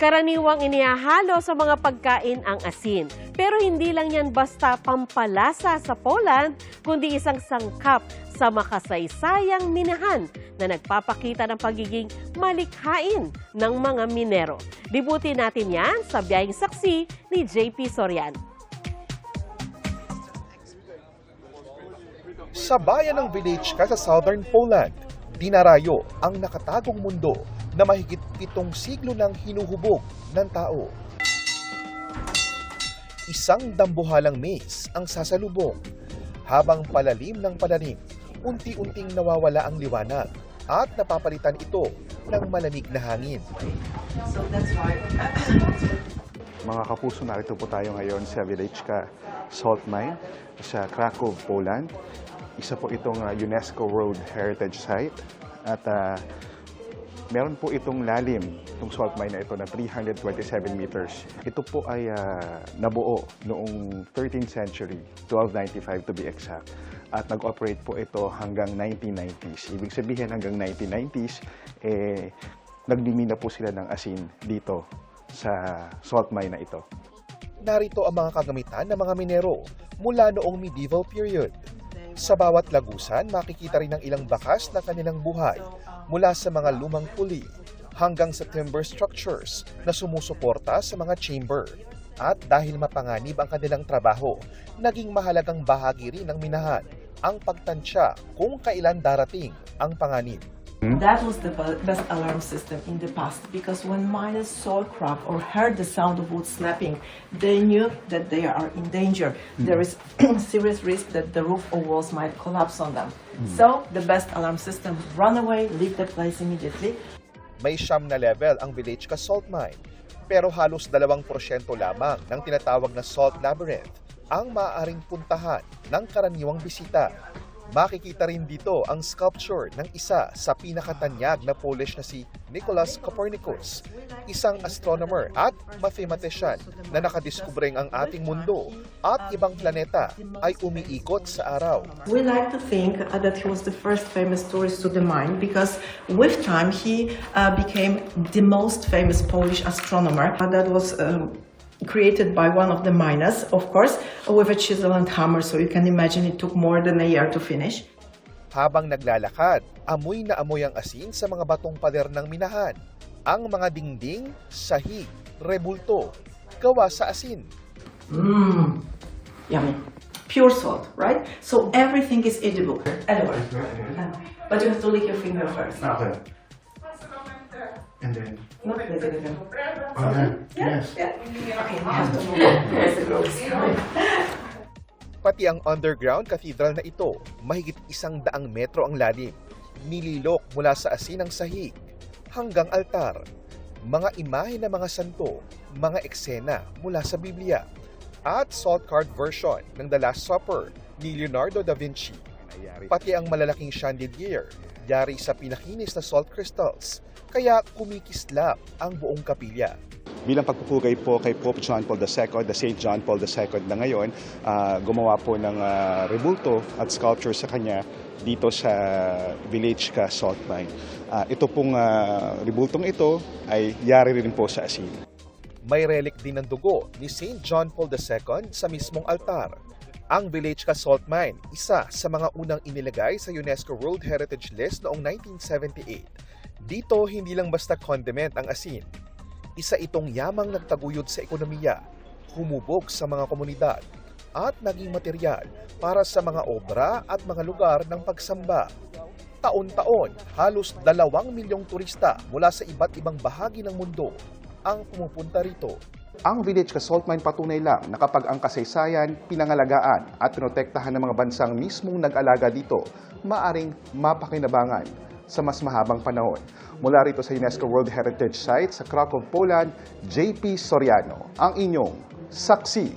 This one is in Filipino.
Karaniwang inihahalo sa mga pagkain ang asin. Pero hindi lang yan basta pampalasa sa Poland, kundi isang sangkap sa makasaysayang minahan na nagpapakita ng pagiging malikhain ng mga minero. Libutin natin yan sa biyaheng saksi ni JP Soriano. Sa bayan ng Wieliczka sa southern Poland, dinarayo ang nakatagong mundo na mahigit 7 siglo nang hinuhubog ng tao. Isang dambuhalang maze ang sasalubong. Habang palalim ng palalim, unti-unting nawawala ang liwanag at napapalitan ito ng malamig na hangin. Mga kapuso, narito po tayo ngayon sa Wieliczka Salt Mine sa Kraków, Poland. Isa po itong UNESCO World Heritage Site at meron po itong lalim, itong salt mine na ito na 327 meters. Ito po ay nabuo noong 13th century, 1295 to be exact. At nag-operate po ito hanggang 1990s. Ibig sabihin hanggang 1990s, nagmimina po sila ng asin dito sa salt mine na ito. Narito ang mga kagamitan ng mga minero mula noong medieval period. Sa bawat lagusan, makikita rin ang ilang bakas na kanilang buhay mula sa mga lumang puli hanggang sa timber structures na sumusuporta sa mga chamber. At dahil mapanganib ang kanilang trabaho, naging mahalagang bahagi rin ng minahan ang pagtansya kung kailan darating ang panganib. That was the best alarm system in the past because when miners saw a crack or heard the sound of wood snapping, they knew that they are in danger. There is serious risk that the roof or walls might collapse on them. So the best alarm system, run away, leave the place immediately. May 9 na level ang Wieliczka Salt Mine, pero halos 2% lamang ng tinatawag na Salt Labyrinth ang maaaring puntahan ng karaniwang bisita. Makikita rin dito ang sculpture ng isa sa pinakatanyag na Polish na si Nicholas Copernicus, isang astronomer at mathematician na nakadiskubreng ang ating mundo at ibang planeta ay umiikot sa araw. We like to think that he was the first famous tourist to the mine because with time he became the most famous Polish astronomer. That was created by one of the miners, of course, with a chisel and hammer, so you can imagine it took more than a year to finish. Habang naglalakad, amoy na amoy ang asin sa mga batong pader ng minahan. Ang mga dingding, sahig, rebulto, gawa sa asin. Yummy. Pure salt, right? So everything is edible. Edible. But you have to lick your finger first. Okay. And then, Not lick it again. yes. Yeah. Okay, you have to move. Pati ang underground cathedral na ito, mahigit 100 metro ang lalim. Nililok mula sa asin ng sahig hanggang altar. Mga imahe ng mga santo, mga eksena mula sa Biblia. At salt card version ng The Last Supper ni Leonardo da Vinci. Pati ang malalaking chandelier, yari sa pinakinis na salt crystals. Kaya kumikislap ang buong kapilya. Bilang pagpupugay po kay Pope John Paul II, the Saint John Paul II na ngayon, gumawa po ng rebulto at sculpture sa kanya dito sa Wieliczka Salt Mine. Ito pong rebultong ito ay yari rin po sa asin. May relic din ng dugo ni Saint John Paul II sa mismong altar. Ang Wieliczka Salt Mine, isa sa mga unang inilagay sa UNESCO World Heritage List noong 1978. Dito, hindi lang basta condiment ang asin. Isa itong yamang nagtaguyod sa ekonomiya, humubog sa mga komunidad, at naging material para sa mga obra at mga lugar ng pagsamba. Taon-taon, halos 2 milyong turista mula sa iba't ibang bahagi ng mundo ang pumupunta rito. Ang Wieliczka Salt Mine patunay lang na kapag ang kasaysayan, pinangalagaan at pinotektahan ng mga bansang mismong nag-alaga dito, maaring mapakinabangan sa mas mahabang panahon. Mula rito sa UNESCO World Heritage Site sa Kraków, Poland, JP Soriano, ang inyong saksi.